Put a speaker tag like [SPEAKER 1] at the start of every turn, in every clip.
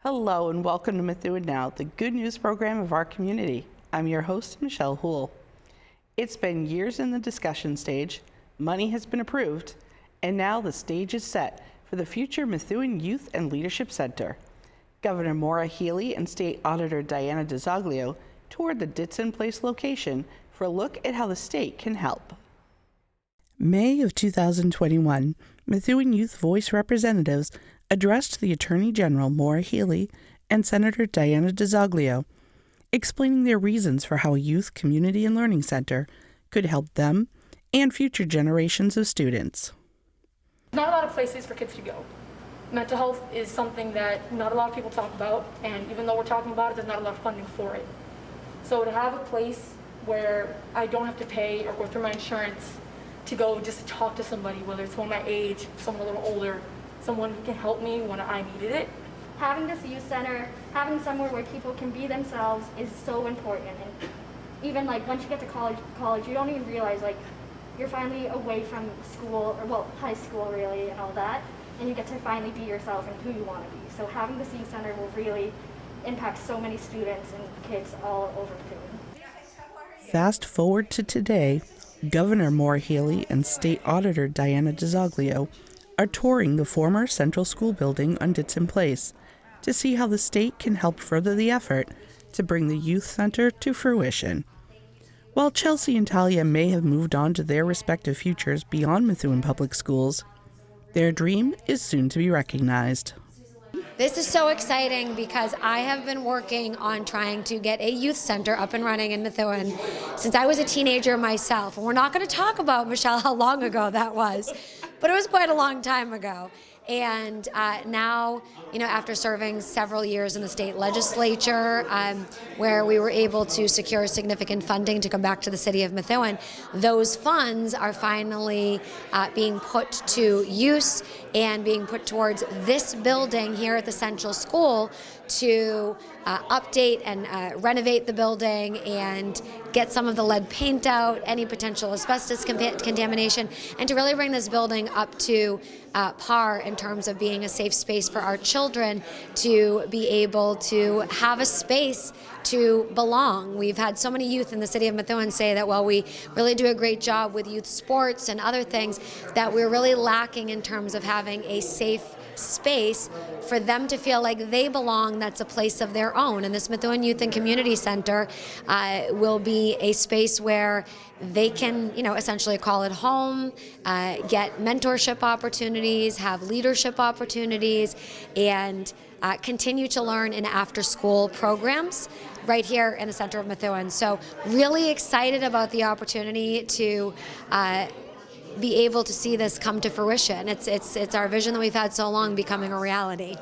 [SPEAKER 1] Hello and welcome to Methuen Now, the good news program of our community. I'm your host, Michelle Houle. It's been years in the discussion stage, money has been approved, and now the stage is set for the future Methuen Youth and Leadership Center. Governor Maura Healey and State Auditor Diana DiZoglio toured the Ditson Place location for a look at how the state can help. May of 2021, Methuen Youth Voice representatives addressed the Attorney General Maura Healey and Senator Diana DiZoglio, explaining their reasons for how a youth community and learning center could help them and future generations of students.
[SPEAKER 2] Not a lot of places for kids to go. Mental health is something that not a lot of people talk about, and even though we're talking about it, there's not a lot of funding for it. So to have a place where I don't have to pay or go through my insurance to go just to talk to somebody, whether it's someone my age, someone a little older, someone who can help me when I needed it.
[SPEAKER 3] Having this youth center, having somewhere where people can be themselves is so important. And even like once you get to college, you don't even realize like you're finally away from school, or well, high school really and all that, and you get to finally be yourself and who you want to be. So having this youth center will really impact so many students and kids all over Methuen.
[SPEAKER 1] Fast forward to today, Governor Maura Healey and State Auditor Diana DiZoglio are touring the former Central School building on Ditson Place to see how the state can help further the effort to bring the youth center to fruition. While Chelsea and Talia may have moved on to their respective futures beyond Methuen Public Schools, their dream is soon to be recognized.
[SPEAKER 4] This is so exciting because I have been working on trying to get a youth center up and running in Methuen since I was a teenager myself. And we're not going to talk about, Michelle, how long ago that was, but it was quite a long time ago. And now, after serving several years in the state legislature, where we were able to secure significant funding to come back to the city of Methuen, those funds are finally being put to use and being put towards this building here at the Central School to update and renovate the building and get some of the lead paint out, any potential asbestos contamination, and to really bring this building up to par in terms of being a safe space for our children to be able to have a space to belong. We've had so many youth in the city of Methuen say that while we really do a great job with youth sports and other things, that we're really lacking in terms of having a safe space for them to feel like they belong, that's a place of their own. And this Methuen Youth and Community Center will be a space where they can, essentially call it home, get mentorship opportunities, have leadership opportunities, and continue to learn in after-school programs right here in the center of Methuen. So really excited about the opportunity to be able to see this come to fruition. It's our vision that we've had so long becoming a reality.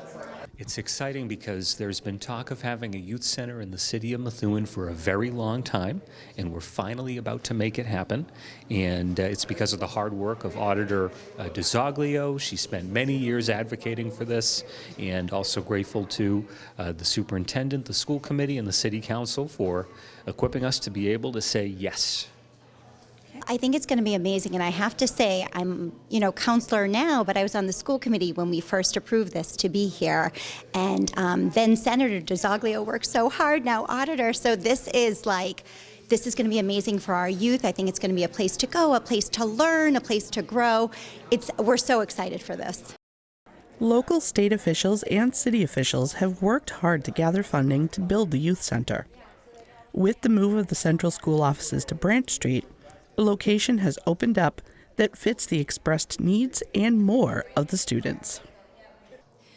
[SPEAKER 5] It's exciting because there's been talk of having a youth center in the city of Methuen for a very long time, and we're finally about to make it happen. And it's because of the hard work of Auditor DiZoglio. She spent many years advocating for this, and also grateful to the superintendent, the school committee, and the city council for equipping us to be able to say yes.
[SPEAKER 6] I think it's going to be amazing, and I have to say, I'm, counselor now, but I was on the school committee when we first approved this to be here, and then Senator DiZoglio worked so hard, now auditor, so this is going to be amazing for our youth. I think it's going to be a place to go, a place to learn, a place to grow. We're so excited for this.
[SPEAKER 1] Local state officials and city officials have worked hard to gather funding to build the youth center. With the move of the Central School offices to Branch Street, a location has opened up that fits the expressed needs and more of the students.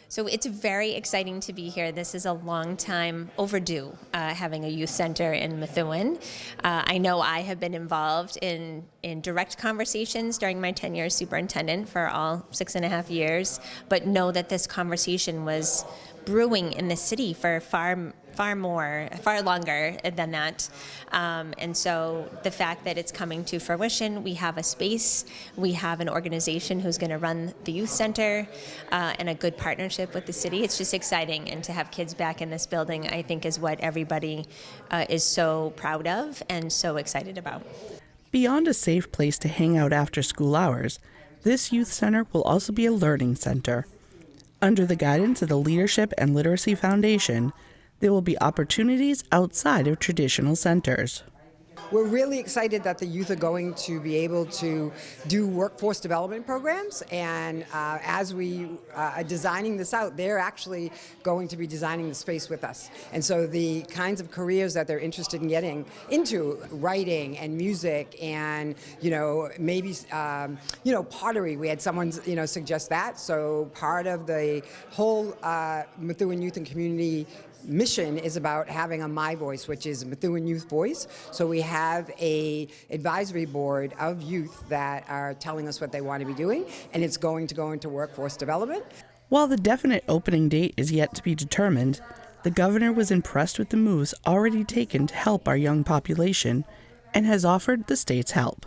[SPEAKER 7] So it's very exciting to be here. This is a long time overdue, having a youth center in Methuen. I know I have been involved in direct conversations during my tenure as superintendent for all 6.5 years, but know that this conversation was brewing in the city for far longer than that. And so the fact that it's coming to fruition, we have a space, we have an organization who's going to run the youth center, and a good partnership with the city. It's just exciting, and to have kids back in this building, I think, is what everybody is so proud of and so excited about.
[SPEAKER 1] Beyond a safe place to hang out after school hours, this youth center will also be a learning center. Under the guidance of the Leadership and Literacy Foundation, there will be opportunities outside of traditional centers.
[SPEAKER 8] We're really excited that the youth are going to be able to do workforce development programs, and as we are designing this out, they're actually going to be designing the space with us. And so the kinds of careers that they're interested in getting into, writing and music and, maybe, pottery. We had someone, suggest that. So part of the whole Methuen Youth and Community mission is about having a My Voice, which is Methuen Youth Voice. So we have a advisory board of youth that are telling us what they want to be doing, and it's going to go into workforce development.
[SPEAKER 1] While the definite opening date is yet to be determined, the governor was impressed with the moves already taken to help our young population and has offered the state's help.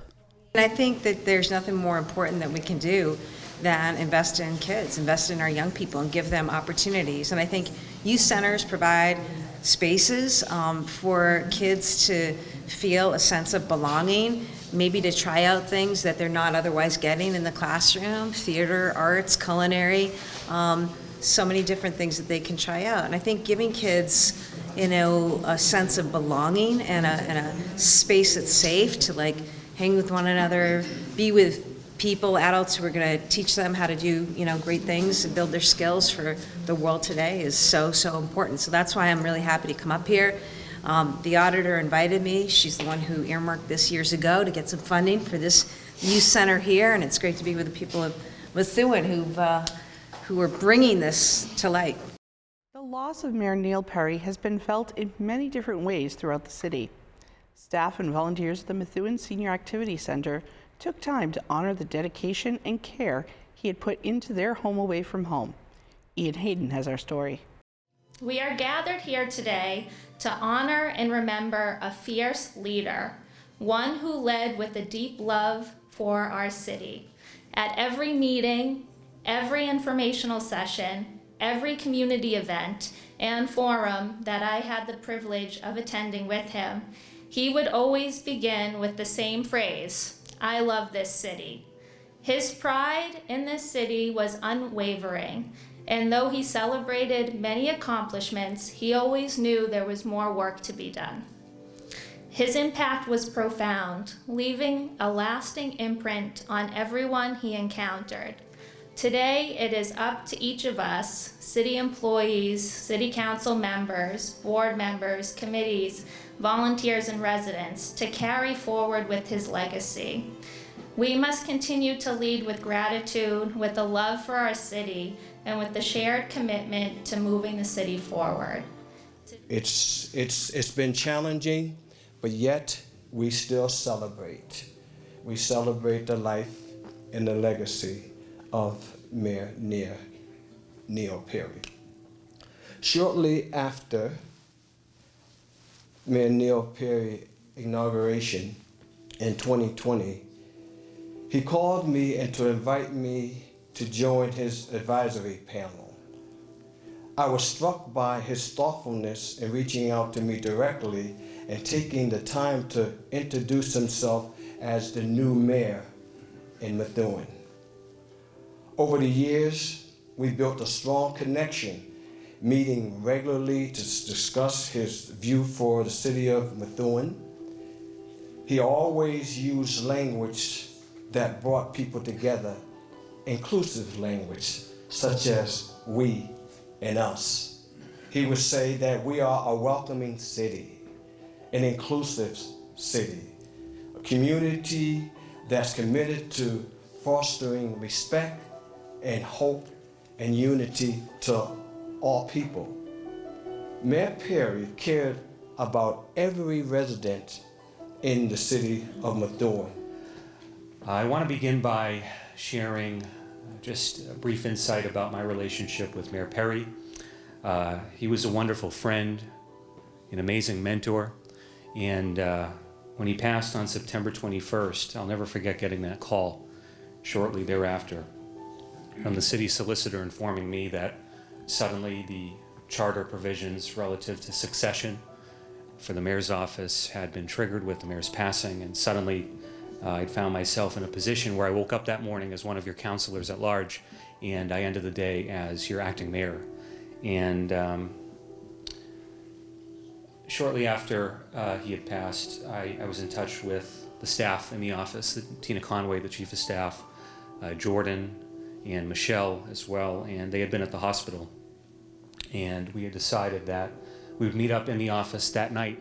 [SPEAKER 9] And I think that there's nothing more important that we can do than invest in kids, invest in our young people and give them opportunities. And I think youth centers provide spaces for kids to feel a sense of belonging, maybe to try out things that they're not otherwise getting in the classroom, theater, arts, culinary, so many different things that they can try out. And I think giving kids, a sense of belonging and a space that's safe to hang with one another, be with people, adults who are going to teach them how to do, great things and build their skills for the world today is so, so important. So that's why I'm really happy to come up here. The auditor invited me. She's the one who earmarked this years ago to get some funding for this youth center here, and it's great to be with the people of Methuen who are bringing this to light.
[SPEAKER 1] The loss of Mayor Neil Perry has been felt in many different ways throughout the city. Staff and volunteers at the Methuen Senior Activity Center took time to honor the dedication and care he had put into their home away from home. Ian Hayden has our story.
[SPEAKER 10] We are gathered here today to honor and remember a fierce leader, one who led with a deep love for our city. At every meeting, every informational session, every community event and forum that I had the privilege of attending with him, he would always begin with the same phrase, "I love this city." His pride in this city was unwavering, and though he celebrated many accomplishments, he always knew there was more work to be done. His impact was profound, leaving a lasting imprint on everyone he encountered. Today, it is up to each of us, city employees, city council members, board members, committees, volunteers, and residents to carry forward with his legacy. We must continue to lead with gratitude, with a love for our city, and with the shared commitment to moving the city forward.
[SPEAKER 11] It's been challenging, but yet we still celebrate. We celebrate the life and the legacy of Mayor Neil Perry. Shortly after Mayor Neil Perry's inauguration in 2020, he called me and to invite me to join his advisory panel. I was struck by his thoughtfulness in reaching out to me directly and taking the time to introduce himself as the new mayor in Methuen. Over the years, we built a strong connection, meeting regularly to discuss his view for the city of Methuen. He always used language that brought people together, inclusive language, such as we and us. He would say that we are a welcoming city, an inclusive city, a community that's committed to fostering respect and hope and unity to all people. Mayor Perry cared about every resident in the city of Methuen.
[SPEAKER 5] I want to begin by sharing just a brief insight about my relationship with Mayor Perry. He was a wonderful friend, an amazing mentor, and when he passed on September 21st, I'll never forget getting that call shortly thereafter from the city solicitor informing me that suddenly the charter provisions relative to succession for the mayor's office had been triggered with the mayor's passing, and suddenly I'd found myself in a position where I woke up that morning as one of your counselors at large and I ended the day as your acting mayor. And shortly after he had passed, I was in touch with the staff in the office, Tina Conway, the chief of staff, Jordan, and Michelle as well, and they had been at the hospital. And we had decided that we would meet up in the office that night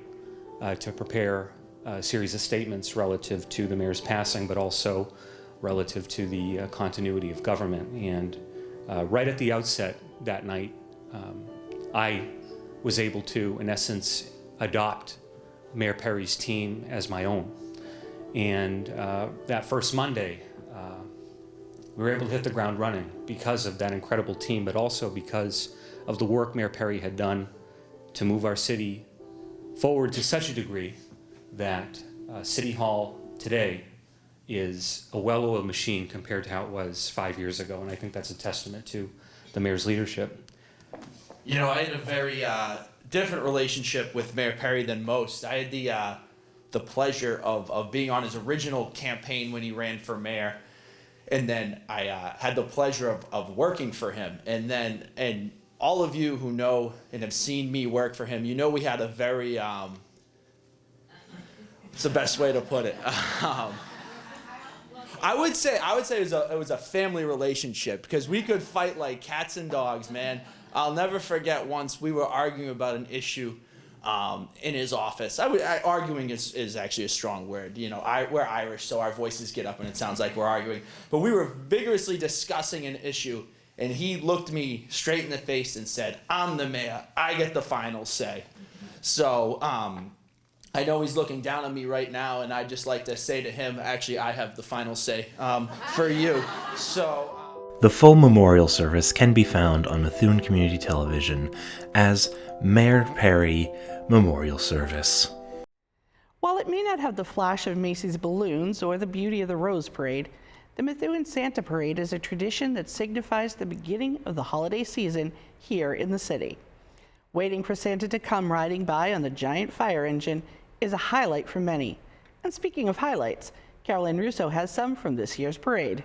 [SPEAKER 5] to prepare a series of statements relative to the mayor's passing, but also relative to the continuity of government. And right at the outset that night, I was able to, in essence, adopt Mayor Perry's team as my own. And that first Monday, we were able to hit the ground running because of that incredible team, but also because of the work Mayor Perry had done to move our city forward to such a degree that City Hall today is a well-oiled machine compared to how it was 5 years ago. And I think that's a testament to the mayor's leadership.
[SPEAKER 12] You know, I had a very different relationship with Mayor Perry than most. I had the pleasure of being on his original campaign when he ran for mayor. And then I had the pleasure of working for him. And all of you who know and have seen me work for him, you know we had a very, it's the best way to put it. I would say it was a family relationship because we could fight like cats and dogs, man. I'll never forget once we were arguing about an issue in his office. Arguing is actually a strong word. You know, we're Irish, so our voices get up and it sounds like we're arguing. But we were vigorously discussing an issue, and he looked me straight in the face and said, "I'm the mayor. I get the final say." So I know he's looking down on me right now, and I'd just like to say to him, actually, I have the final say for you. So.
[SPEAKER 13] The full memorial service can be found on Methuen Community Television as Mayor Perry Memorial Service.
[SPEAKER 1] While it may not have the flash of Macy's balloons or the beauty of the Rose Parade, the Methuen Santa Parade is a tradition that signifies the beginning of the holiday season here in the city. Waiting for Santa to come riding by on the giant fire engine is a highlight for many. And speaking of highlights, Caroline Russo has some from this year's parade.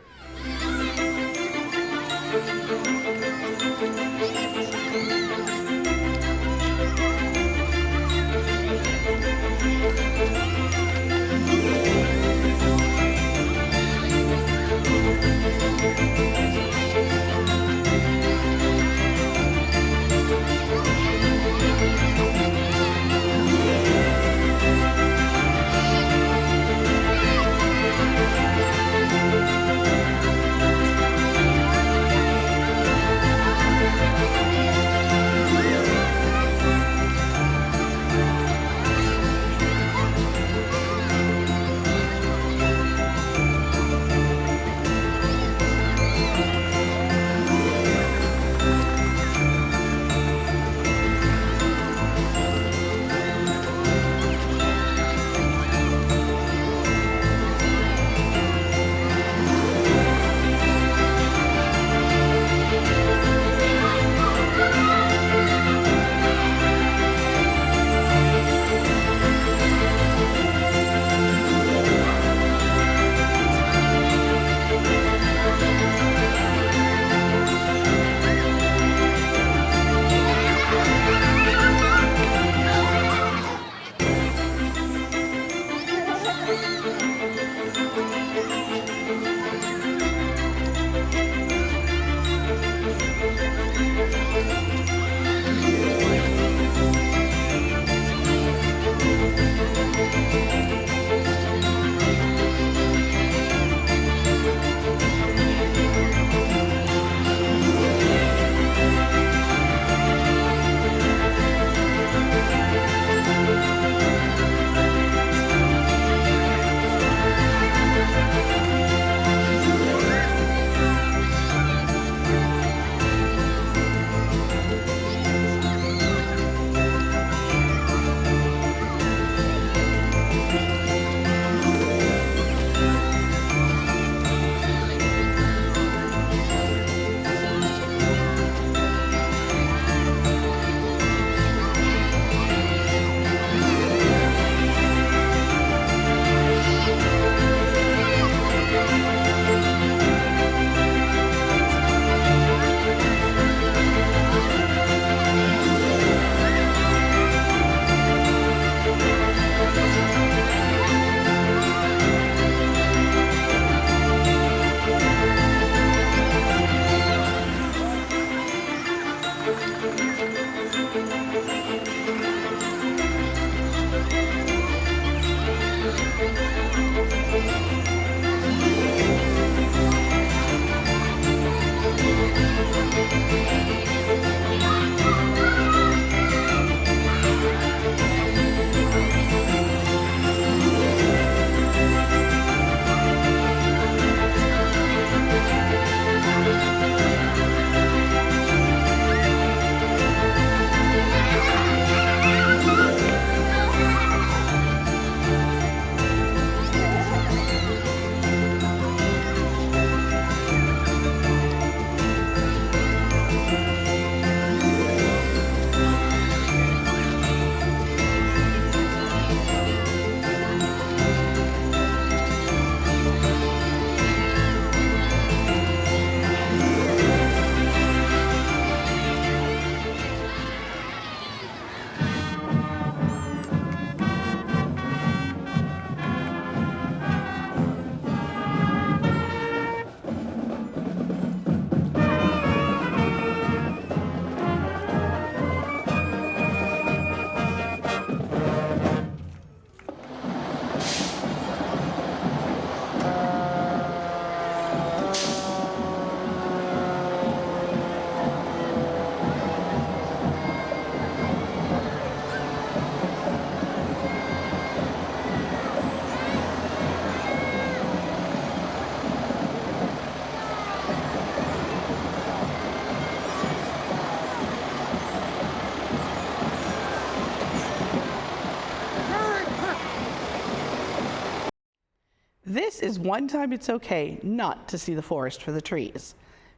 [SPEAKER 1] This is one time it's okay not to see the forest for the trees,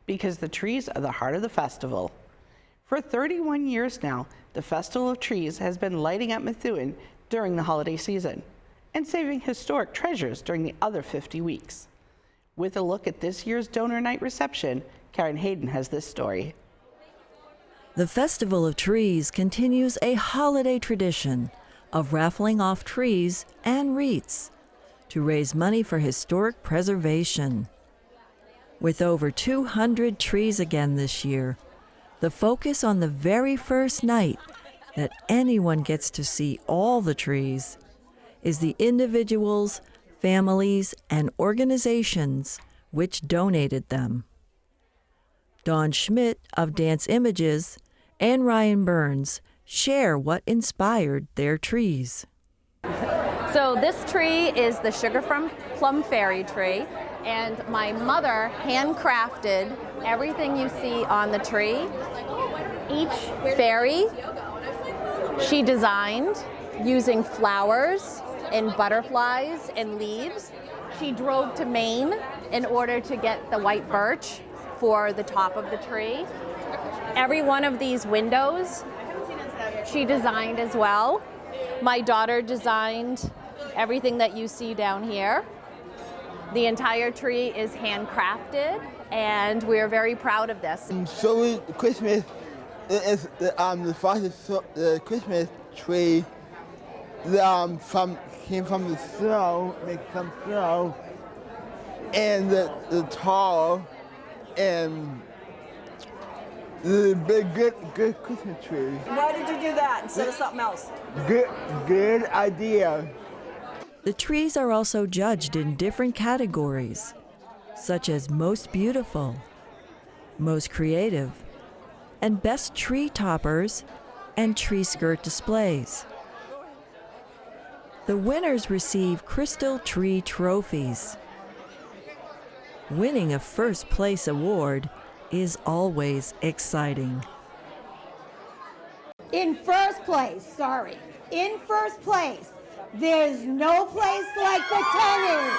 [SPEAKER 1] because the trees are the heart of the festival. For 31 years now, the Festival of Trees has been lighting up Methuen during the holiday season and saving historic treasures during the other 50 weeks. With a look at this year's donor night reception, Karen Hayden has this story.
[SPEAKER 14] The Festival of Trees continues a holiday tradition of raffling off trees and wreaths to raise money for historic preservation. With over 200 trees again this year, the focus on the very first night that anyone gets to see all the trees is the individuals, families, and organizations which donated them. Dawn Schmidt of Dance Images and Ryan Burns share what inspired their trees.
[SPEAKER 15] So this tree is the Sugar Plum Fairy tree, and my mother handcrafted everything you see on the tree. Each fairy she designed using flowers and butterflies and leaves. She drove to Maine in order to get the white birch for the top of the tree. Every one of these windows she designed as well. My daughter designed everything that you see down here. The entire tree is handcrafted, and we're very proud of this.
[SPEAKER 16] So Christmas is the Christmas tree came from the snow, make some snow, and the tall and the big good Christmas tree.
[SPEAKER 17] Why did you do that instead of something else?
[SPEAKER 16] Good idea.
[SPEAKER 14] The trees are also judged in different categories, such as Most Beautiful, Most Creative, and Best Tree Toppers and Tree Skirt Displays. The winners receive Crystal Tree Trophies. Winning a first place award is always exciting.
[SPEAKER 18] In first place, there's no place like the tenny.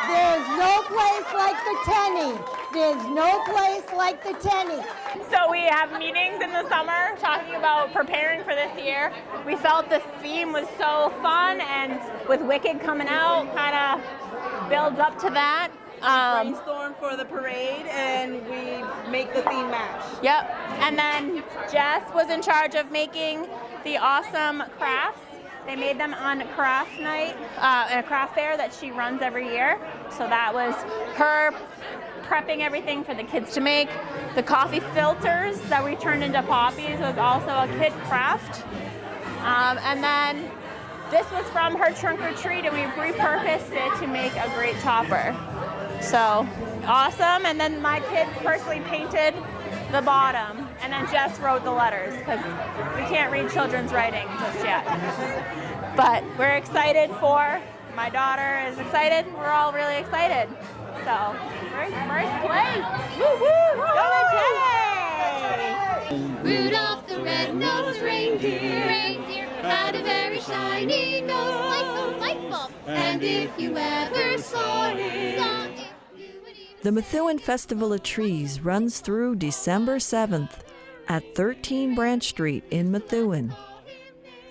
[SPEAKER 18] There's no place like the tenny. There's no place like the tenny.
[SPEAKER 19] So we have meetings in the summer talking about preparing for this year. We felt the theme was so fun, and with Wicked coming out, kind of builds up to that.
[SPEAKER 17] Brainstorm for the parade, and we make the theme match.
[SPEAKER 19] Yep. And then Jess was in charge of making the awesome crafts. They made them on craft night, a craft fair that she runs every year. So that was her prepping everything for the kids to make. The coffee filters that we turned into poppies was also a kid craft. And then this was from her trunk or treat, and we repurposed it to make a great topper. So awesome. And then my kids personally painted the bottom, and then Jess wrote the letters because we can't read children's writing just yet. But we're excited my daughter is excited. We're all really excited. So, first place. Woo woo! Go
[SPEAKER 20] Rudolph the red-nosed reindeer had a very shiny nose like a light bulb. And if you ever saw it,
[SPEAKER 14] The Methuen Festival of Trees runs through December 7th at 13 Branch Street in Methuen.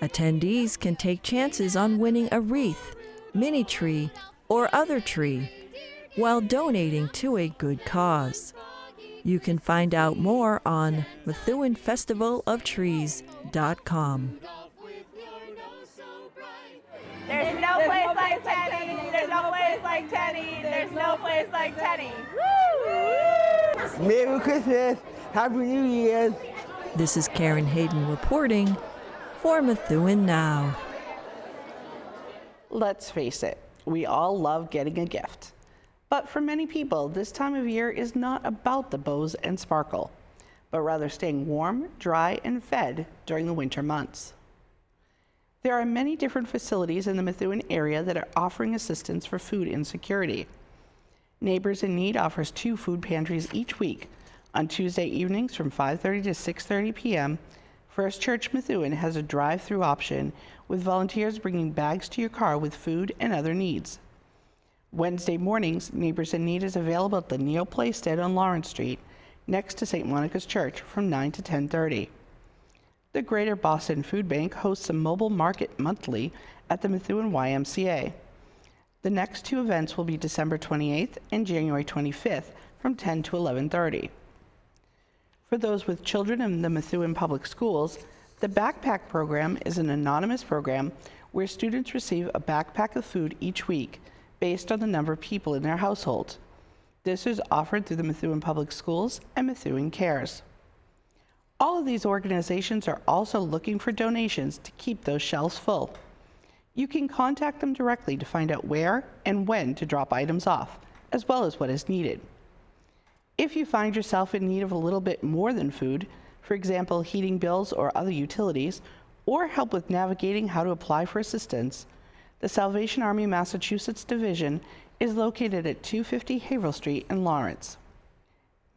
[SPEAKER 14] Attendees can take chances on winning a wreath, mini tree, or other tree while donating to a good cause. You can find out more on MethuenFestivalOfTrees.com.
[SPEAKER 19] There's no place like Teddy. There's no place like Teddy. There's no place like Teddy. Woo!
[SPEAKER 16] Merry Christmas. Happy New Year's.
[SPEAKER 14] This is Karen Hayden reporting for Methuen Now.
[SPEAKER 1] Let's face it, we all love getting a gift. But for many people, this time of year is not about the bows and sparkle, but rather staying warm, dry, and fed during the winter months. There are many different facilities in the Methuen area that are offering assistance for food insecurity. Neighbors in Need offers 2 food pantries each week. On Tuesday evenings from 5:30 to 6:30 p.m., First Church Methuen has a drive-through option with volunteers bringing bags to your car with food and other needs. Wednesday mornings, Neighbors in Need is available at the Neil Playstead on Lawrence Street, next to St. Monica's Church from 9 to 10:30. The Greater Boston Food Bank hosts a mobile market monthly at the Methuen YMCA. The next 2 events will be December 28th and January 25th from 10 to 11:30. For those with children in the Methuen Public Schools, the Backpack Program is an anonymous program where students receive a backpack of food each week based on the number of people in their household. This is offered through the Methuen Public Schools and Methuen Cares. All of these organizations are also looking for donations to keep those shelves full. You can contact them directly to find out where and when to drop items off, as well as what is needed. If you find yourself in need of a little bit more than food, for example, heating bills or other utilities, or help with navigating how to apply for assistance, the Salvation Army Massachusetts Division is located at 250 Haverhill Street in Lawrence.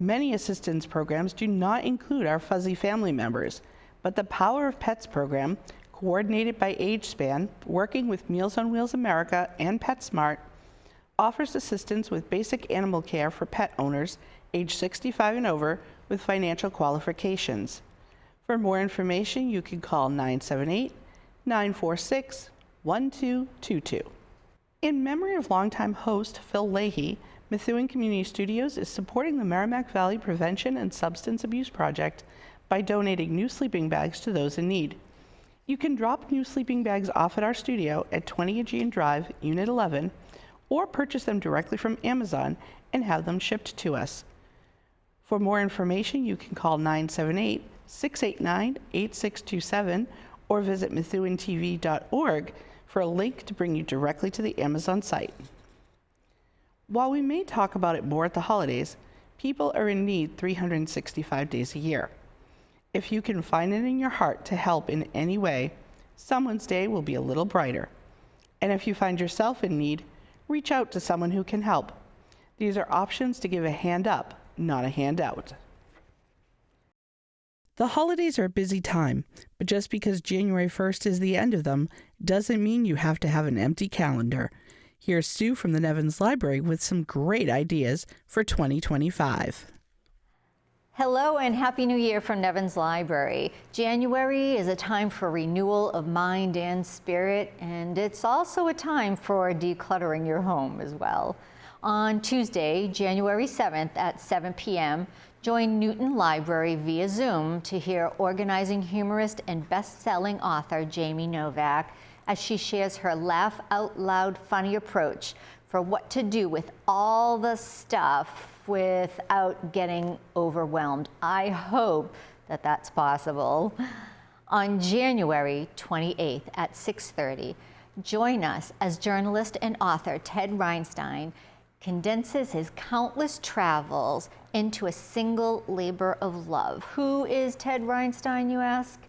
[SPEAKER 1] Many assistance programs do not include our fuzzy family members, but the Power of Pets program, coordinated by age span, working with Meals on Wheels America and PetSmart, offers assistance with basic animal care for pet owners age 65 and over with financial qualifications. For more information, you can call 978-946-1222. In memory of longtime host Phil Leahy, Methuen Community Studios is supporting the Merrimack Valley Prevention and Substance Abuse Project by donating new sleeping bags to those in need. You can drop new sleeping bags off at our studio at 20 Aegean Drive, Unit 11, or purchase them directly from Amazon and have them shipped to us. For more information, you can call 978-689-8627 or visit MethuenTV.org for a link to bring you directly to the Amazon site. While we may talk about it more at the holidays, people are in need 365 days a year. If you can find it in your heart to help in any way, someone's day will be a little brighter. And if you find yourself in need, reach out to someone who can help. These are options to give a hand up, not a handout. The holidays are a busy time, but just because January 1st is the end of them doesn't mean you have to have an empty calendar. Here's Sue from the Nevins Library with some great ideas for 2025.
[SPEAKER 21] Hello and Happy New Year from Nevins Library. January is a time for renewal of mind and spirit, and it's also a time for decluttering your home as well. On Tuesday, January 7th at 7 p.m., join Newton Library via Zoom to hear organizing humorist and best-selling author Jamie Novak as she shares her laugh-out-loud funny approach for what to do with all the stuff without getting overwhelmed. I hope that that's possible. On January 28th at 6:30, join us as journalist and author Ted Reinstein condenses his countless travels into a single labor of love. Who is Ted Reinstein, you ask?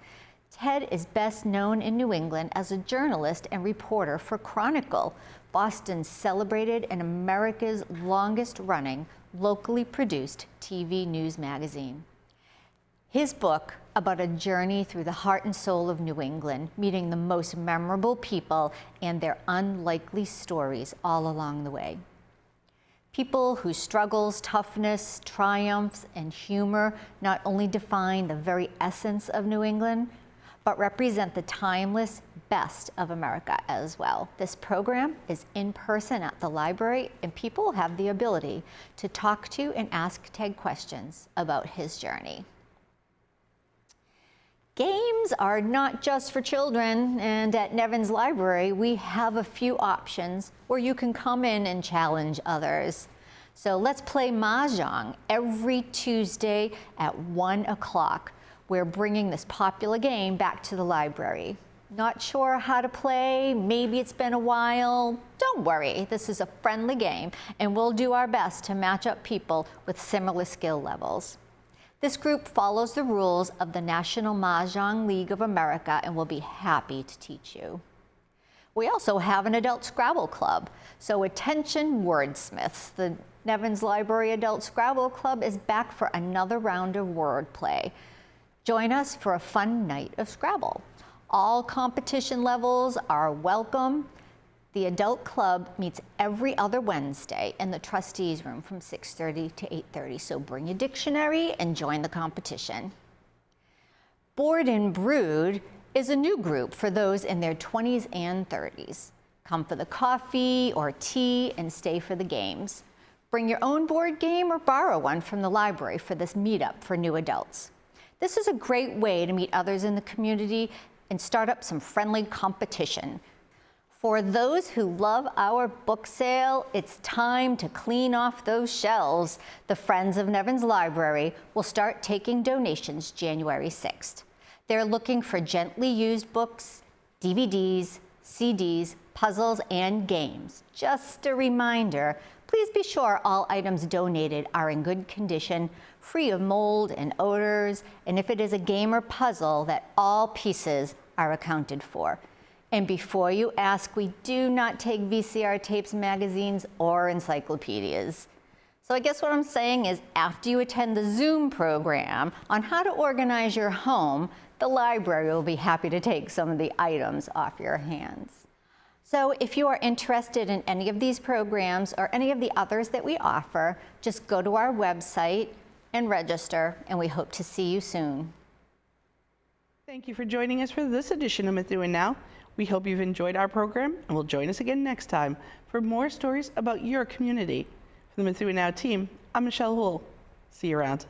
[SPEAKER 21] Ted is best known in New England as a journalist and reporter for Chronicle, Boston's celebrated and America's longest-running, locally produced TV news magazine. His book, about a journey through the heart and soul of New England, meeting the most memorable people and their unlikely stories all along the way. People whose struggles, toughness, triumphs, and humor not only define the very essence of New England, but represent the timeless best of America as well. This program is in person at the library, and people have the ability to talk to and ask Ted questions about his journey. Games are not just for children, and at Nevins Library, we have a few options where you can come in and challenge others. So let's play Mahjong every Tuesday at 1 o'clock. We're bringing this popular game back to the library. Not sure how to play, maybe it's been a while. Don't worry, this is a friendly game, and we'll do our best to match up people with similar skill levels. This group follows the rules of the National Mahjong League of America and will be happy to teach you. We also have an adult Scrabble club, so attention wordsmiths. The Nevins Library Adult Scrabble Club is back for another round of wordplay. Join us for a fun night of Scrabble. All competition levels are welcome. The adult club meets every other Wednesday in the trustees room from 6:30 to 8:30, so bring your dictionary and join the competition. Board and Brood is a new group for those in their 20s and 30s. Come for the coffee or tea and stay for the games. Bring your own board game or borrow one from the library for this meetup for new adults. This is a great way to meet others in the community and start up some friendly competition. For those who love our book sale, it's time to clean off those shelves. The Friends of Nevins Library will start taking donations January 6th. They're looking for gently used books, DVDs, CDs, puzzles, and games. Just a reminder, please be sure all items donated are in good condition, free of mold and odors, and if it is a game or puzzle, that all pieces are accounted for. And before you ask, we do not take VCR tapes, magazines, or encyclopedias. So I guess what I'm saying is after you attend the Zoom program on how to organize your home, the library will be happy to take some of the items off your hands. So if you are interested in any of these programs or any of the others that we offer, just go to our website and register, and we hope to see you soon.
[SPEAKER 1] Thank you for joining us for this edition of Methuen Now. We hope you've enjoyed our program and will join us again next time for more stories about your community. For the Methuen Now team, I'm Michelle Houle. See you around.